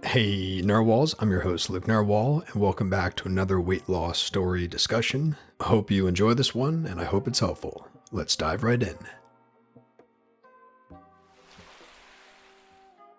Hey Narwhals, I'm your host Luke Narwhal, and welcome back to another weight loss story discussion. I hope you enjoy this one, and I hope it's helpful. Let's dive right in.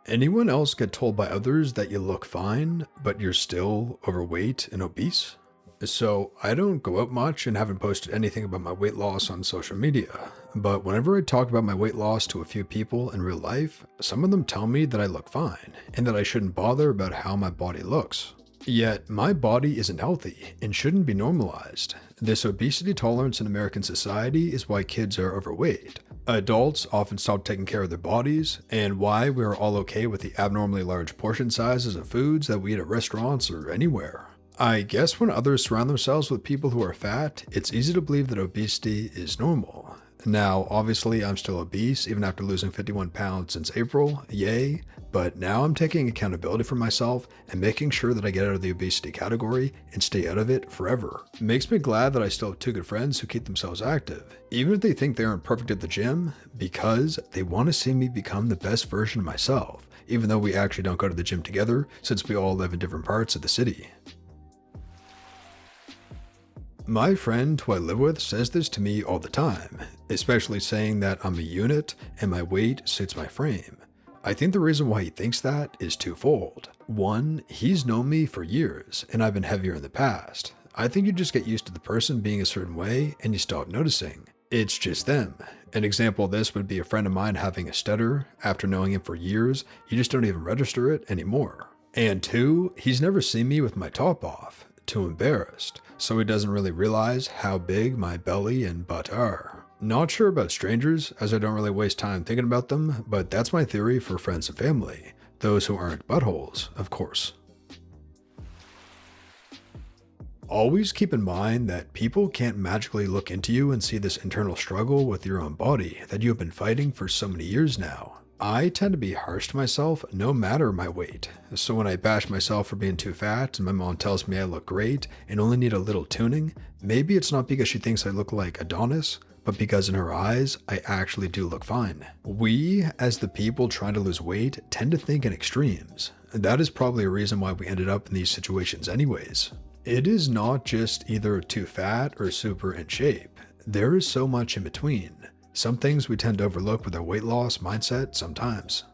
Anyone else get told by others that you look fine, but you're still overweight and obese? So, I don't go out much and haven't posted anything about my weight loss on social media, but whenever I talk about my weight loss to a few people in real life, some of them tell me that I look fine and that I shouldn't bother about how my body looks. Yet, my body isn't healthy and shouldn't be normalized. This obesity tolerance in American society is why kids are overweight. Adults often stop taking care of their bodies, and why we are all okay with the abnormally large portion sizes of foods that we eat at restaurants or anywhere. I guess when others surround themselves with people who are fat, it's easy to believe that obesity is normal. Now, obviously, I'm still obese even after losing 51 pounds since April, yay, but now I'm taking accountability for myself and making sure that I get out of the obesity category and stay out of it forever. It makes me glad that I still have two good friends who keep themselves active, even if they think they aren't perfect at the gym, because they want to see me become the best version of myself, even though we actually don't go to the gym together since we all live in different parts of the city. My friend who I live with says this to me all the time, especially saying that I'm a unit and my weight suits my frame. I think the reason why he thinks that is twofold. One, he's known me for years and I've been heavier in the past. I think you just get used to the person being a certain way and you stop noticing. It's just them. An example of this would be a friend of mine having a stutter. After knowing him for years, you just don't even register it anymore. And two, he's never seen me with my top off. Too embarrassed, so he doesn't really realize how big my belly and butt are. Not sure about strangers, as I don't really waste time thinking about them, but that's my theory for friends and family. Those who aren't buttholes, of course. Always keep in mind that people can't magically look into you and see this internal struggle with your own body that you have been fighting for so many years now. I tend to be harsh to myself no matter my weight, so when I bash myself for being too fat and my mom tells me I look great and only need a little tuning, maybe it's not because she thinks I look like Adonis, but because in her eyes, I actually do look fine. We, as the people trying to lose weight, tend to think in extremes. That is probably a reason why we ended up in these situations anyways. It is not just either too fat or super in shape. There is so much in between. Some things we tend to overlook with our weight loss mindset sometimes.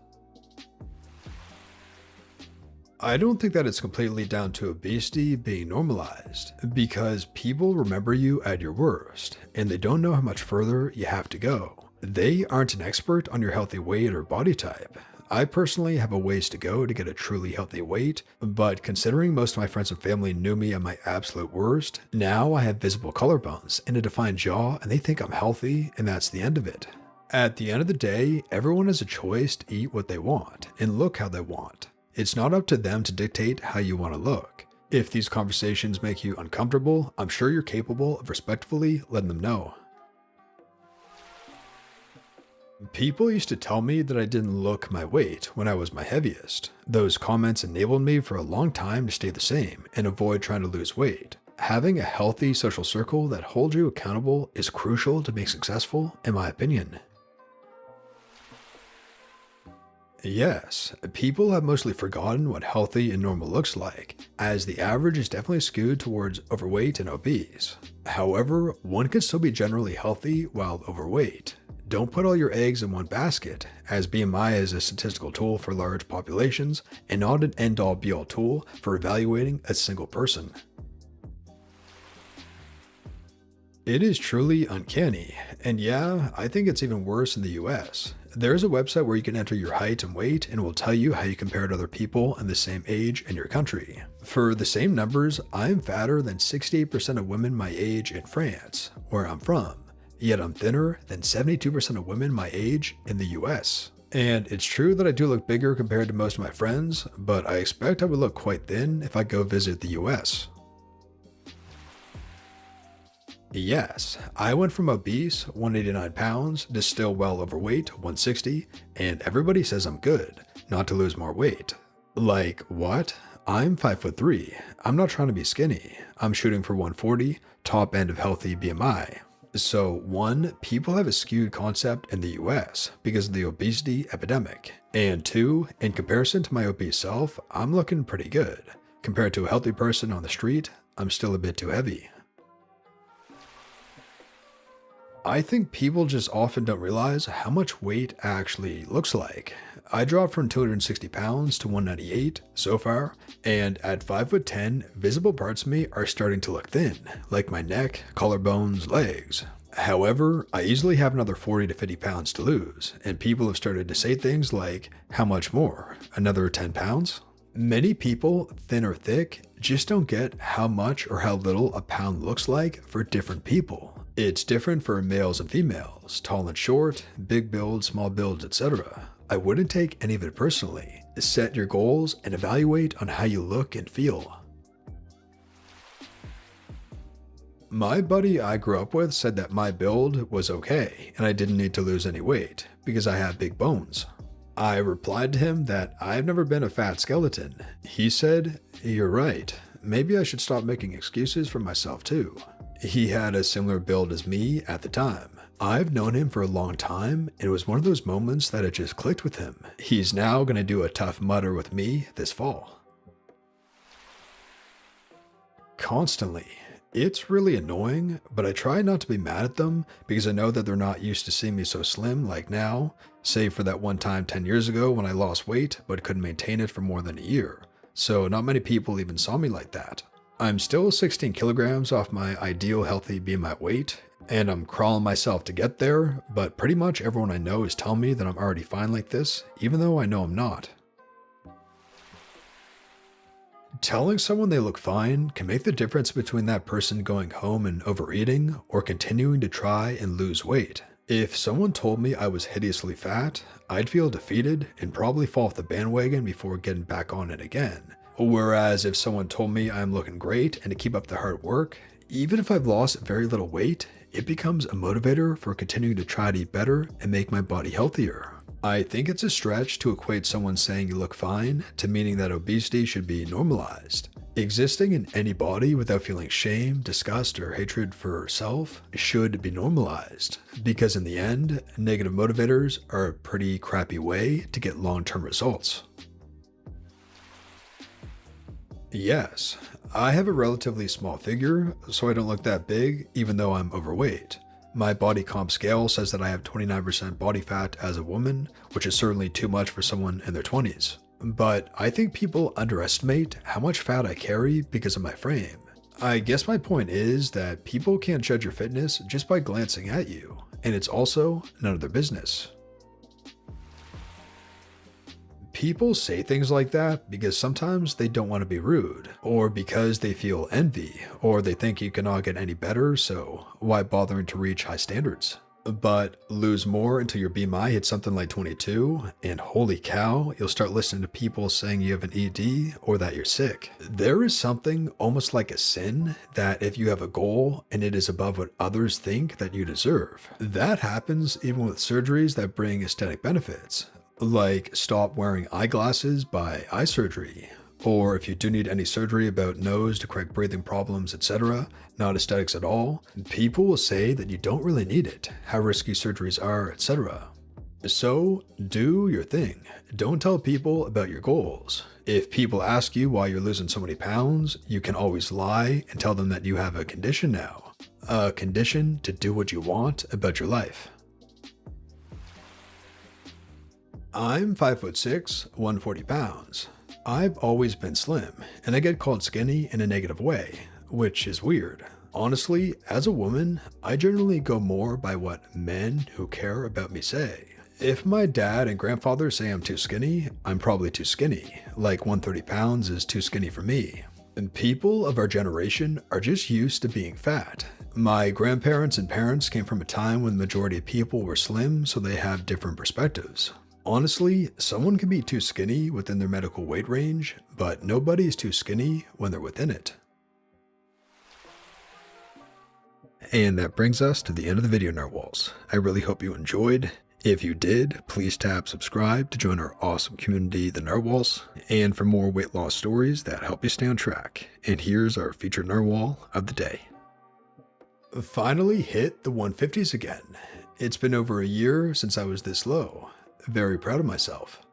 I don't think that it's completely down to obesity being normalized, because people remember you at your worst, and they don't know how much further you have to go. They aren't an expert on your healthy weight or body type. I personally have a ways to go to get a truly healthy weight, but considering most of my friends and family knew me at my absolute worst, now I have visible collarbones and a defined jaw and they think I'm healthy and that's the end of it. At the end of the day, everyone has a choice to eat what they want and look how they want. It's not up to them to dictate how you want to look. If these conversations make you uncomfortable, I'm sure you're capable of respectfully letting them know. People used to tell me that I didn't look my weight when I was my heaviest. Those comments enabled me for a long time to stay the same and avoid trying to lose weight. Having a healthy social circle that holds you accountable is crucial to being successful, in my opinion. Yes, people have mostly forgotten what healthy and normal looks like, as the average is definitely skewed towards overweight and obese. However, one can still be generally healthy while overweight. Don't put all your eggs in one basket, as BMI is a statistical tool for large populations and not an end-all be-all tool for evaluating a single person. It is truly uncanny, and yeah, I think it's even worse in the US. There is a website where you can enter your height and weight and it will tell you how you compare to other people in the same age in your country. For the same numbers, I am fatter than 68% of women my age in France, where I'm from. Yet I'm thinner than 72% of women my age in the US. And it's true that I do look bigger compared to most of my friends, but I expect I would look quite thin if I go visit the US. Yes, I went from obese, 189 pounds, to still well overweight, 160, and everybody says I'm good, not to lose more weight. Like, what? I'm 5'3". I'm not trying to be skinny. I'm shooting for 140, top end of healthy BMI. So, one, people have a skewed concept in the US because of the obesity epidemic. And two, in comparison to my obese self, I'm looking pretty good. Compared to a healthy person on the street, I'm still a bit too heavy. I think people just often don't realize how much weight actually looks like. I dropped from 260 pounds to 198 so far, and at 5'10", visible parts of me are starting to look thin, like my neck, collarbones, legs. However, I easily have another 40 to 50 pounds to lose, and people have started to say things like, how much more? Another 10 pounds? Many people, thin or thick, just don't get how much or how little a pound looks like for different people. It's different for males and females, tall and short, big builds, small builds, etc. I wouldn't take any of it personally. Set your goals and evaluate on how you look and feel. My buddy I grew up with said that my build was okay and I didn't need to lose any weight because I have big bones. I replied to him that I've never been a fat skeleton. He said, "You're right. Maybe I should stop making excuses for myself too." He had a similar build as me at the time. I've known him for a long time, and it was one of those moments that it just clicked with him. He's now going to do a Tough Mudder with me this fall. Constantly. It's really annoying, but I try not to be mad at them because I know that they're not used to seeing me so slim like now, save for that one time 10 years ago when I lost weight but couldn't maintain it for more than a year. So not many people even saw me like that. I'm still 16 kilograms off my ideal healthy BMI weight, and I'm crawling myself to get there, but pretty much everyone I know is telling me that I'm already fine like this, even though I know I'm not. Telling someone they look fine can make the difference between that person going home and overeating or continuing to try and lose weight. If someone told me I was hideously fat, I'd feel defeated and probably fall off the bandwagon before getting back on it again. Whereas if someone told me I'm looking great and to keep up the hard work, even if I've lost very little weight, it becomes a motivator for continuing to try to eat better and make my body healthier. I think it's a stretch to equate someone saying you look fine to meaning that obesity should be normalized. Existing in any body without feeling shame, disgust, or hatred for self should be normalized, because in the end, negative motivators are a pretty crappy way to get long-term results. Yes, I have a relatively small figure, so I don't look that big even though I'm overweight. My body comp scale says that I have 29% body fat as a woman, which is certainly too much for someone in their 20s. But I think people underestimate how much fat I carry because of my frame. I guess my point is that people can't judge your fitness just by glancing at you, and it's also none of their business. People say things like that because sometimes they don't want to be rude, or because they feel envy, or they think you cannot get any better, so why bothering to reach high standards? But lose more until your BMI hits something like 22, and holy cow, you'll start listening to people saying you have an ED or that you're sick. There is something almost like a sin that if you have a goal and it is above what others think that you deserve. That happens even with surgeries that bring aesthetic benefits, like stop wearing eyeglasses by eye surgery, or if you do need any surgery about nose to correct breathing problems, etc., not aesthetics at all, people will say that you don't really need it, how risky surgeries are, etc. So do your thing. Don't tell people about your goals. If people ask you why you're losing so many pounds, you can always lie and tell them that you have a condition now. A condition to do what you want about your life. I'm 5'6", 140 pounds. I've always been slim, and I get called skinny in a negative way, which is weird. Honestly, as a woman, I generally go more by what men who care about me say. If my dad and grandfather say I'm too skinny, I'm probably too skinny, like 130 pounds is too skinny for me. And people of our generation are just used to being fat. My grandparents and parents came from a time when the majority of people were slim, so they have different perspectives. Honestly, someone can be too skinny within their medical weight range, but nobody is too skinny when they're within it. And that brings us to the end of the video, Narwhals. I really hope you enjoyed. If you did, please tap subscribe to join our awesome community, the Narwhals, and for more weight loss stories that help you stay on track. And here's our featured Narwhal of the day. Finally hit the 150s again. It's been over a year since I was this low. Very proud of myself.